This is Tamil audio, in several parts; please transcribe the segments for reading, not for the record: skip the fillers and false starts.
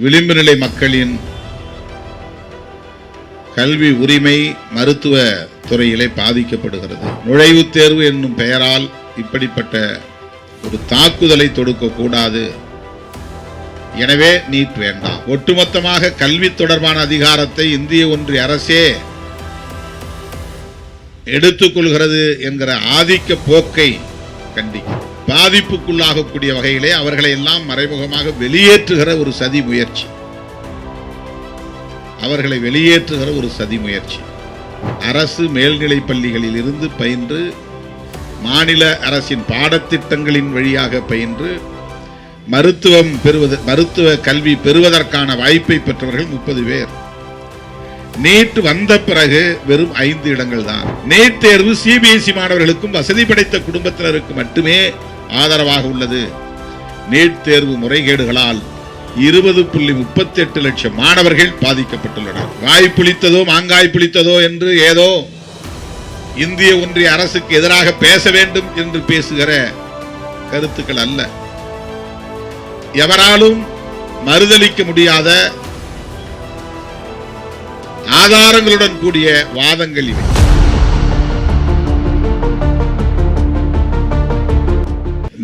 விளிம்பு நிலை மக்களின் கல்வி உரிமை மருத்துவ துறையிலே பாதிக்கப்படுகிறது. நுழைவுத் தேர்வு என்னும் பெயரால் இப்படிப்பட்ட ஒரு தாக்குதலை தொடுக்கக்கூடாது. எனவே நீட் வேண்டாம். ஒட்டுமொத்தமாக கல்வி தொடர்பான அதிகாரத்தை இந்திய ஒன்றிய அரசே எடுத்துக்கொள்கிறது என்கிற ஆதிக்க போக்கை கண்டிக்கும். பாதிப்புக்குள்ளாகக்கூடிய வகையிலே அவர்களை எல்லாம் மறைமுகமாக வெளியேற்றுகிற ஒரு சதி முயற்சி, அவர்களை வெளியேற்றுகிற ஒரு சதி முயற்சி. அரசு மேல்நிலை பள்ளிகளில் இருந்து பயின்று மாநில அரசின் பாடத்திட்டங்களின் வழியாக பயின்று மருத்துவ கல்வி பெறுவதற்கான வாய்ப்பை பெற்றவர்கள் 30 பேர். நீட் வந்த பிறகு வெறும் 5 இடங்கள் தான். நீட் தேர்வு சிபிஎஸ்இ மாணவர்களுக்கும் வசதி படைத்த குடும்பத்தினருக்கு மட்டுமே ஆதரவாக உள்ளது. நீட் தேர்வு முறைகேடுகளால் 20.38 லட்சம் மாணவர்கள் பாதிக்கப்பட்டுள்ளனர். வாய் புளித்ததோ மாங்காய் புளித்ததோ என்று ஏதோ இந்திய ஒன்றிய அரசுக்கு எதிராக பேச வேண்டும் என்று பேசுகிற கருத்துக்கள் அல்ல. எவராலும் மறுதலிக்க முடியாத ஆதாரங்களுடன் கூடிய வாதங்கள் இவை.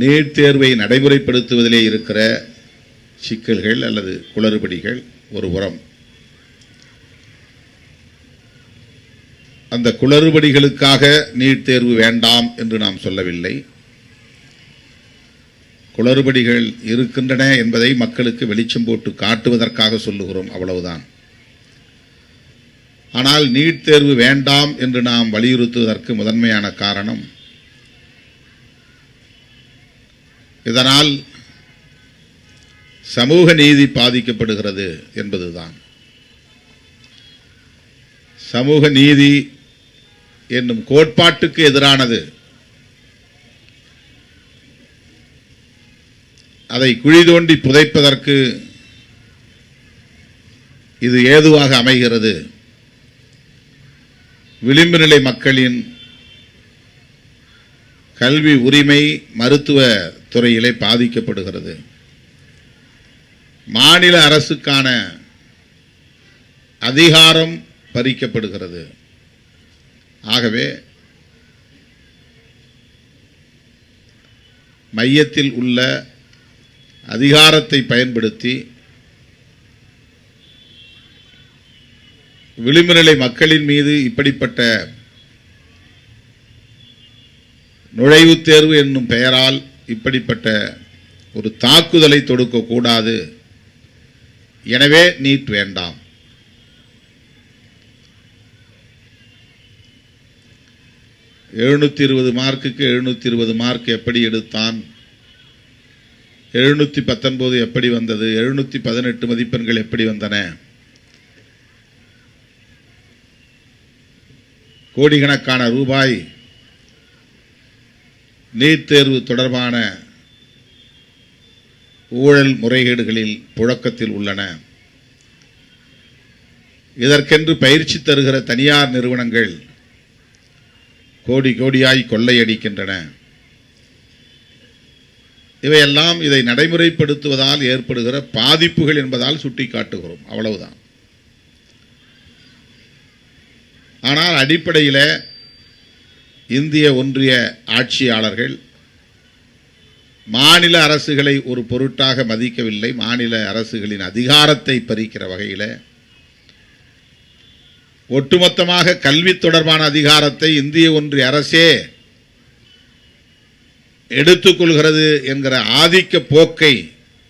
நீட் தேர்வை நடைமுறைப்படுத்துவதிலே இருக்கிற சிக்கல்கள் அல்லது குளறுபடிகள் ஒரு புறம், அந்த குளறுபடிகளுக்காக நீட் தேர்வு வேண்டாம் என்று நாம் சொல்லவில்லை. குளறுபடிகள் இருக்கின்றன என்பதை மக்களுக்கு வெளிச்சம் போட்டு காட்டுவதற்காக சொல்லுகிறோம், அவ்வளவுதான். ஆனால் நீட் தேர்வு வேண்டாம் என்று நாம் வலியுறுத்துவதற்கு முதன்மையான காரணம், இதனால் சமூக நீதி பாதிக்கப்படுகிறது என்பதுதான். சமூக நீதி என்னும் கோட்பாட்டுக்கு எதிரானது. அதை குழி தோண்டி புதைப்பதற்கு இது ஏதுவாக அமைகிறது. விளிம்பு நிலை மக்களின் கல்வி உரிமை மருத்துவ துறையிலே பாதிக்கப்படுகிறது. மாநில அரசுக்கான அதிகாரம் பறிக்கப்படுகிறது. ஆகவே மையத்தில் உள்ள அதிகாரத்தை பயன்படுத்தி விளிம்பு நிலை மக்களின் மீது இப்படிப்பட்ட நுழைவுத் தேர்வு என்னும் பெயரால் இப்படிப்பட்ட ஒரு தாக்குதலை தொடுக்கக்கூடாது. எனவே நீட் வேண்டாம். எழுநூத்தி மார்க்குக்கு 720 மார்க் எப்படி எடுத்தான், 719 எப்படி வந்தது, 718 மதிப்பெண்கள் எப்படி வந்தன, கோடிக்கணக்கான ரூபாய் நீட் தேர்வு தொடர்பான ஊழல் முறைகேடுகளில் புழக்கத்தில் உள்ளன. இதற்கென்று பயிற்சி தருகிற தனியார் நிறுவனங்கள் கோடி கோடியாய் கொள்ளையடிக்கின்றன. இவையெல்லாம் இதை நடைமுறைப்படுத்துவதால் ஏற்படுகிற பாதிப்புகள் என்பதால் சுட்டிக்காட்டுகிறோம், அவ்வளவுதான். ஆனால் அடிப்படையில் இந்திய ஒன்றிய ஆட்சியாளர்கள் மாநில அரசுகளை ஒரு பொருட்டாக மதிக்கவில்லை. மாநில அரசுகளின் அதிகாரத்தை பறிக்கிற வகையில் ஒட்டுமொத்தமாக கல்வி தொடர்பான அதிகாரத்தை இந்திய ஒன்றிய அரசே எடுத்துக்கொள்கிறது என்கிற ஆதிக்க போக்கை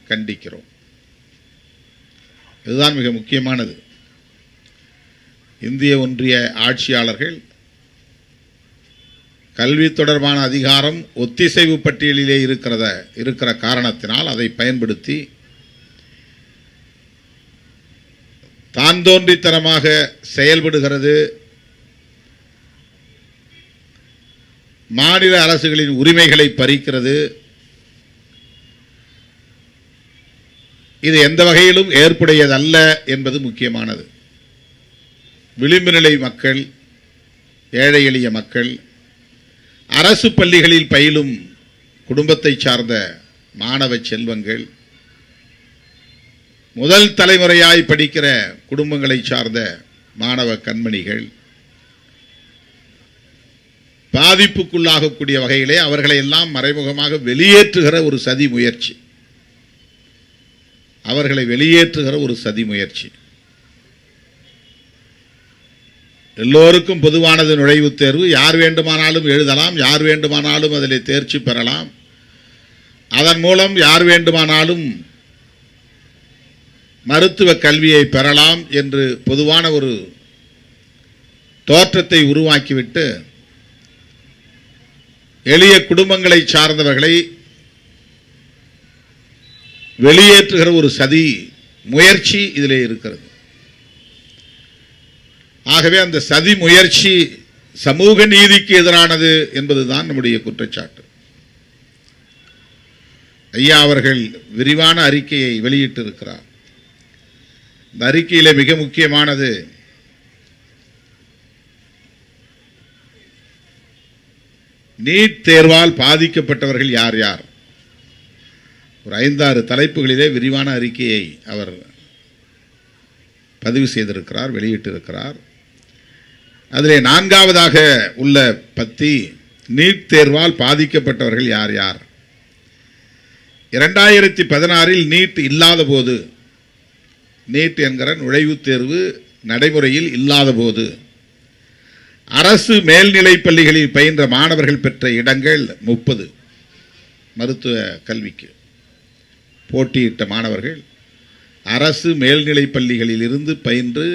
கண்டிக்கிறோம். இதுதான் மிக முக்கியமானது. இந்திய ஒன்றிய ஆட்சியாளர்கள் கல்வி தொடர்பான அதிகாரம் ஒத்திசைவு பட்டியலிலே இருக்கிற காரணத்தினால் அதை பயன்படுத்தி தான் தோன்றித்தனமாக செயல்படுகிறது. மாநில அரசுகளின் உரிமைகளை பறிக்கிறது. இது எந்த வகையிலும் ஏற்புடையதல்ல என்பது முக்கியமானது. விளிம்பு நிலை மக்கள், ஏழை எளிய மக்கள், அரசு பள்ளிகளில் பயிலும் குடும்பத்தை சார்ந்த மாணவ செல்வங்கள் முதல் தலைமுறையாய் படிக்கிற குடும்பங்களை சார்ந்த மாணவ கண்மணிகள் பாதிப்புக்குள்ளாகக்கூடிய வகையிலே அவர்களை எல்லாம் மறைமுகமாக வெளியேற்றுகிற ஒரு சதி முயற்சி, அவர்களை வெளியேற்றுகிற ஒரு சதி முயற்சி. எல்லோருக்கும் பொதுவானது நுழைவுத் தேர்வு. யார் வேண்டுமானாலும் எழுதலாம், யார் வேண்டுமானாலும் அதில் தேர்ச்சி பெறலாம். அதன் மூலம் யார் வேண்டுமானாலும் மருத்துவ கல்வியை பெறலாம் என்று பொதுவான ஒரு தோற்றத்தை உருவாக்கிவிட்டு எளிய குடும்பங்களை சார்ந்தவர்களை வெளியேற்றுகிற ஒரு சதி முயற்சி இதிலே இருக்கிறது. ஆகவே அந்த சதி முயற்சி சமூக நீதிக்கு எதிரானது என்பதுதான் நம்முடைய குற்றச்சாட்டு. ஐயா அவர்கள் விரிவான அறிக்கையை வெளியிட்டிருக்கிறார். இந்த அறிக்கையிலே மிக முக்கியமானது நீட் தேர்வால் பாதிக்கப்பட்டவர்கள் யார் யார், ஒரு 5-6 தலைப்புகளிலே விரிவான அறிக்கையை அவர் பதிவு செய்திருக்கிறார், வெளியிட்டிருக்கிறார். அதிலே 4வதாக உள்ள பத்தி நீட் தேர்வால் பாதிக்கப்பட்டவர்கள் யார் யார். 2016 நீட் இல்லாத போது, நீட் என்கிற நுழைவுத் தேர்வு நடைமுறையில் இல்லாத போது அரசு மேல்நிலை பள்ளிகளில் பயின்ற மாணவர்கள் பெற்ற இடங்கள் 30. மருத்துவ கல்விக்கு போட்டியிட்ட மாணவர்கள் அரசு மேல்நிலை பள்ளிகளில் இருந்து பயின்று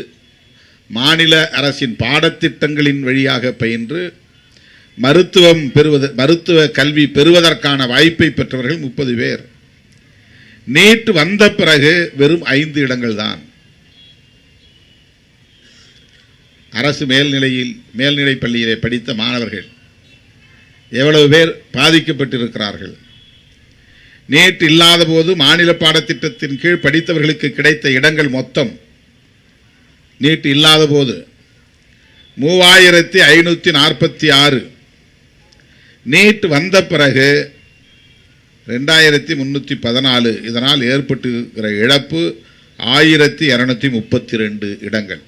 மாநில அரசின் பாடத்திட்டங்களின் வழியாக பயின்று மருத்துவ கல்வி பெறுவதற்கான வாய்ப்பை பெற்றவர்கள் 30 பேர். நீட் வந்த பிறகு வெறும் 5 இடங்கள் தான். அரசு மேல்நிலை பள்ளியிலே படித்த மாணவர்கள் எவ்வளவு பேர் பாதிக்கப்பட்டிருக்கிறார்கள். நீட் இல்லாத போது மாநில பாடத்திட்டத்தின் கீழ் படித்தவர்களுக்கு கிடைத்த இடங்கள் மொத்தம் நீட் இல்லாத போது 3546. நீட் வந்த பிறகு 2314. இதனால் ஏற்பட்டிருக்கிற இழப்பு 1232 இடங்கள்.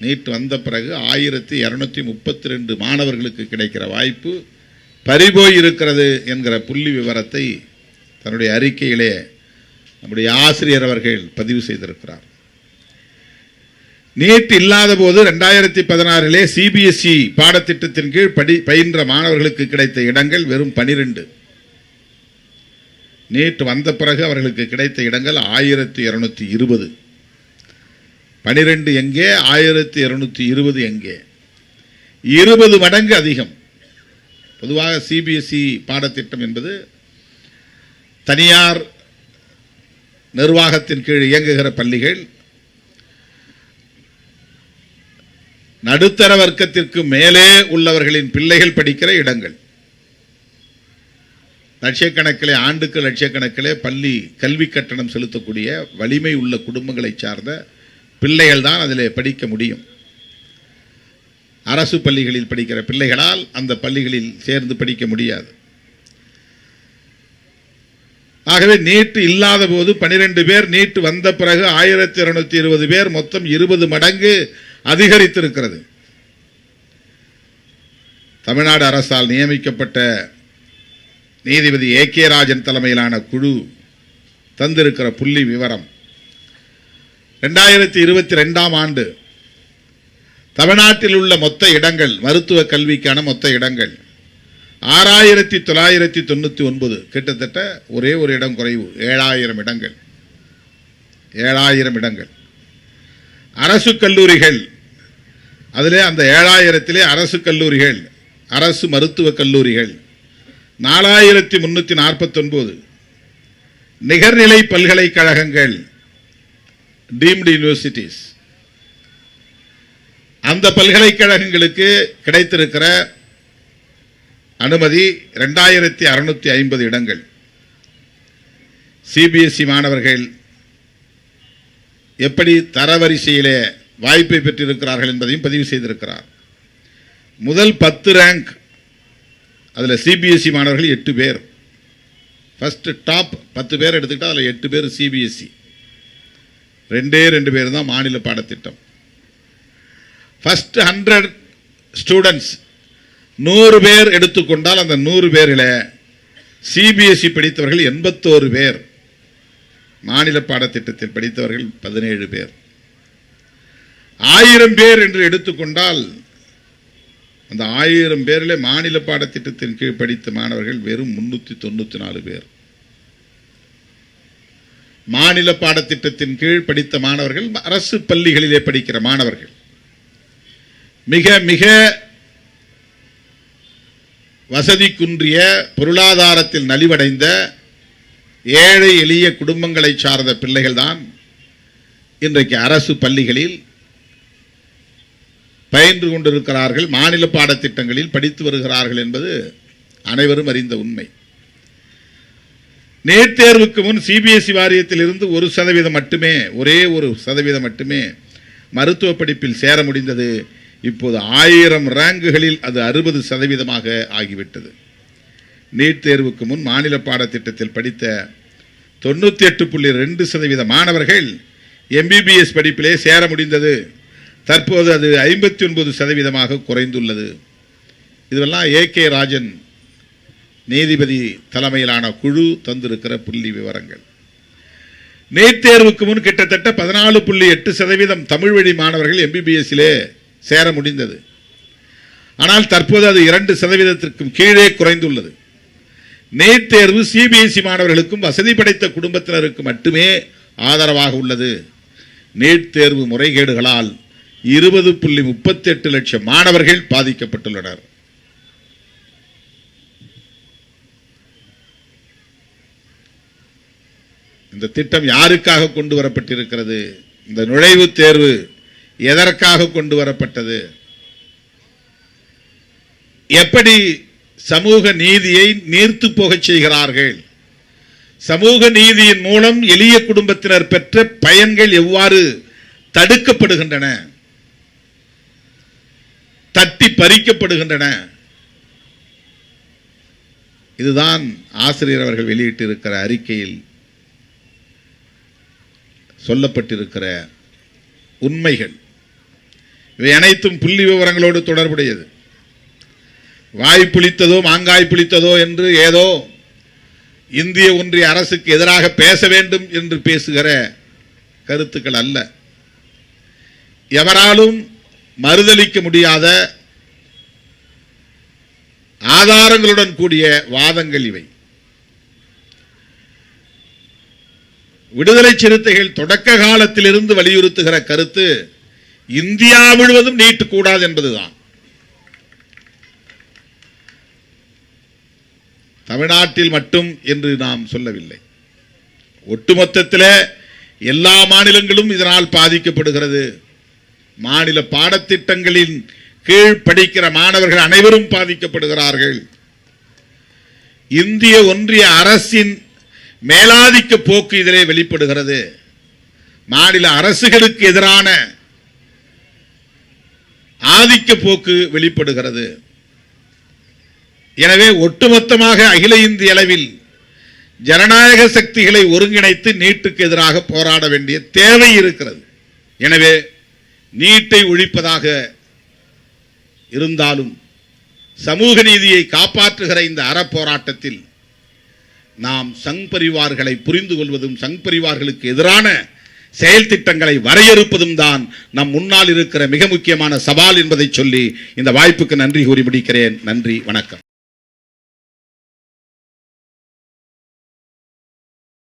நீட் வந்த பிறகு 1232 மாணவர்களுக்கு கிடைக்கிற வாய்ப்பு பறிபோய் இருக்கிறது என்கிற புள்ளி விவரத்தை தன்னுடைய அறிக்கையிலே நம்முடைய ஆசிரியர் அவர்கள் பதிவு செய்திருக்கிறார். நீட் இல்லாத போது 2016 சிபிஎஸ்இ பாடத்திட்டத்தின் கீழ் பயின்ற மாணவர்களுக்கு கிடைத்த இடங்கள் வெறும் 12. நீட் வந்த பிறகு அவர்களுக்கு கிடைத்த இடங்கள் 1220. 12 எங்கே, 1220 எங்கே? 20 மடங்கு அதிகம். பொதுவாக சிபிஎஸ்இ பாடத்திட்டம் என்பது தனியார் நிர்வாகத்தின் கீழ் இயங்குகிற பள்ளிகள். நடுத்தர வர்க்கத்திற்கு மேலே உள்ளவர்களின் பிள்ளைகள் படிக்கிற இடங்கள். லட்சக்கணக்கிலே, ஆண்டுக்கு லட்சக்கணக்கிலே பள்ளி கல்வி கட்டணம் செலுத்தக்கூடிய வலிமை உள்ள குடும்பங்களை சார்ந்த பிள்ளைகள் தான் அதிலே படிக்க முடியும். அரசு பள்ளிகளில் படிக்கிற பிள்ளைகளால் அந்த பள்ளிகளில் சேர்ந்து படிக்க முடியாது. ஆகவே நீட் இல்லாத போது 12 பேர், நீட் வந்த பிறகு 1220 பேர், மொத்தம் 20 மடங்கு அதிகரித்திருக்கிறது. தமிழ்நாடு அரசால் நியமிக்கப்பட்ட நீதிபதி AK ராஜன் தலைமையிலான குழு தந்திருக்கிற புள்ளி விவரம் 2022 ஆண்டு தமிழ்நாட்டில் உள்ள மொத்த இடங்கள், மருத்துவ கல்விக்கான மொத்த இடங்கள் 6999. கிட்டத்தட்ட ஒரே ஒரு இடம் குறைவு, 7000 இடங்கள். 7000 இடங்கள். அரசு கல்லூரிகள், அதிலே அந்த 7000 அரசு கல்லூரிகள், அரசு மருத்துவக் கல்லூரிகள் 4349. நிகர்நிலை பல்கலைக்கழகங்கள், டீம்டு யூனிவர்சிட்டிஸ், அந்த பல்கலைக்கழகங்களுக்கு கிடைத்திருக்கிற அனுமதி 2650 இடங்கள். சிபிஎஸ்இ மாணவர்கள் எப்படி தரவரிசையிலே வாய்ப்பை பெற்றிருக்கிறார்கள் என்பதையும் பதிவு செய்திருக்கிறார். முதல் 10 ரேங்க், அதில் சிபிஎஸ்இ மாணவர்கள் 8 பேர். ஃபர்ஸ்ட் டாப் 10 பேர் எடுத்துக்கிட்டால் அதில் 8 பேர் சிபிஎஸ்இ. 2 பேர் தான் மாநில பாடத்திட்டம். ஃபர்ஸ்ட் 100 ஸ்டூடெண்ட்ஸ் 100 பேர் எடுத்துக்கொண்டால் அந்த 100 பேரில் சிபிஎஸ்இ படித்தவர்கள் 81 பேர், மாநில பாடத்திட்டத்தில் படித்தவர்கள் 17 பேர். 1000 பேர் என்று எடுத்துக்கொண்டால் அந்த 1000 பேரில் மாநில பாடத்திட்டத்தின் கீழ் படித்த மாணவர்கள் வெறும் 394 பேர். மாநில பாடத்திட்டத்தின் கீழ் படித்த மாணவர்கள் அரசு பள்ளிகளிலே படிக்கிற மாணவர்கள். மிக மிக வசதி குன்றிய, பொருளாதாரத்தில் நலிவடைந்த ஏழை எளிய குடும்பங்களை சார்ந்த பிள்ளைகள் தான் இன்றைக்கு அரசு பள்ளிகளில் பயின்று கொண்டிருக்கிறார்கள், மாநில பாடத்திட்டங்களில் படித்து வருகிறார்கள் என்பது அனைவரும் அறிந்த உண்மை. நீட் தேர்வுக்கு முன் சிபிஎஸ்இ வாரியத்தில் இருந்து 1% மட்டுமே, ஒரே 1% மட்டுமே மருத்துவ படிப்பில் சேர முடிந்தது. இப்போது 1000 ரேங்குகளில் அது 60% ஆகிவிட்டது. நீட் தேர்வுக்கு முன் மாநில பாடத்திட்டத்தில் படித்த 98.2% மாணவர்கள் எம்பிபிஎஸ் படிப்பிலே சேர முடிந்தது. தற்போது அது 59% குறைந்துள்ளது. இதுவெல்லாம் ஏகே ராஜன் நீதிபதி தலைமையிலான குழு தந்திருக்கிற புள்ளி விவரங்கள். நீட் தேர்வுக்கு முன் கிட்டத்தட்ட 14.8% தமிழ் வழி மாணவர்கள் எம்பிபிஎஸ்ஸிலே சேர முடிந்தது. ஆனால் தற்போது அது 2%க்கும் கீழே குறைந்துள்ளது. நீட் தேர்வு சிபிஎஸ்இ மாணவர்களுக்கும் வசதி படைத்த குடும்பத்தினருக்கு மட்டுமே ஆதரவாக உள்ளது. நீட் தேர்வு முறைகேடுகளால் 20.38 லட்சம் மாணவர்கள் பாதிக்கப்பட்டுள்ளனர். இந்த திட்டம் யாருக்காக கொண்டு வரப்பட்டிருக்கிறது? இந்த நுழைவுத் தேர்வு எதற்காக கொண்டு வரப்பட்டது? எப்படி சமூக நீதியை நீர்த்து போகச் செய்கிறார்கள்? சமூக நீதியின் மூலம் எளிய குடும்பத்தினர் பெற்ற பயன்கள் எவ்வாறு தடுக்கப்படுகின்றன, தட்டி பறிக்கப்படுகின்றன? இதுதான் ஆசிரியர் அவர்கள் வெளியிட்டிருக்கிற அறிக்கையில் சொல்லப்பட்டிருக்கிற உண்மைகள். இவை அனைத்தும் புள்ளி விவரங்களோடு தொடர்புடையது. வாய் புளித்ததோ மாங்காய் புளித்ததோ என்று ஏதோ இந்திய ஒன்றிய அரசுக்கு எதிராக பேச வேண்டும் என்று பேசுகிற கருத்துக்கள் அல்ல. எவராலும் மறுதலிக்க முடியாத ஆதாரங்களுடன் கூடிய வாதங்கள் இவை. விடுதலை சிறுத்தைகள் தொடக்க காலத்திலிருந்து வலியுறுத்துகிற கருத்து இந்தியா முழுவதும் நீட் கூடாது என்பதுதான். தமிழ்நாட்டில் மட்டும் என்று நாம் சொல்லவில்லை. ஒட்டுமொத்தத்தில் எல்லா மாநிலங்களும் இதனால் பாதிக்கப்படுகிறது. மாநில பாடத்திட்டங்களின் கீழ் படிக்கிற மாணவர்கள் அனைவரும் பாதிக்கப்படுகிறார்கள். இந்திய ஒன்றிய அரசின் மேலாதிக்க போக்கு இதிலே வெளிப்படுகிறது. மாநில அரசுகளுக்கு எதிரான ஆதிக்க போக்கு வெளிப்படுகிறது. எனவே ஒட்டுமொத்தமாக அகில இந்திய அளவில் ஜனநாயக சக்திகளை ஒருங்கிணைத்து நீட்டுக்கு எதிராக போராட வேண்டிய தேவை இருக்கிறது. எனவே நீட்டை ஒழிப்பதாக இருந்தாலும் சமூக நீதியை காப்பாற்றுகிற இந்த அறப்போராட்டத்தில் நாம் சங் பரிவார்களை புரிந்து கொள்வதும் சங் பரிவார்களுக்கு எதிரான செயல் திட்டங்களை வரையறுப்பதும் தான் நம் முன்னால் இருக்கிற மிக முக்கியமான சவால் என்பதை சொல்லி இந்த வாய்ப்புக்கு நன்றி கூறி முடிக்கிறேன். நன்றி, வணக்கம்.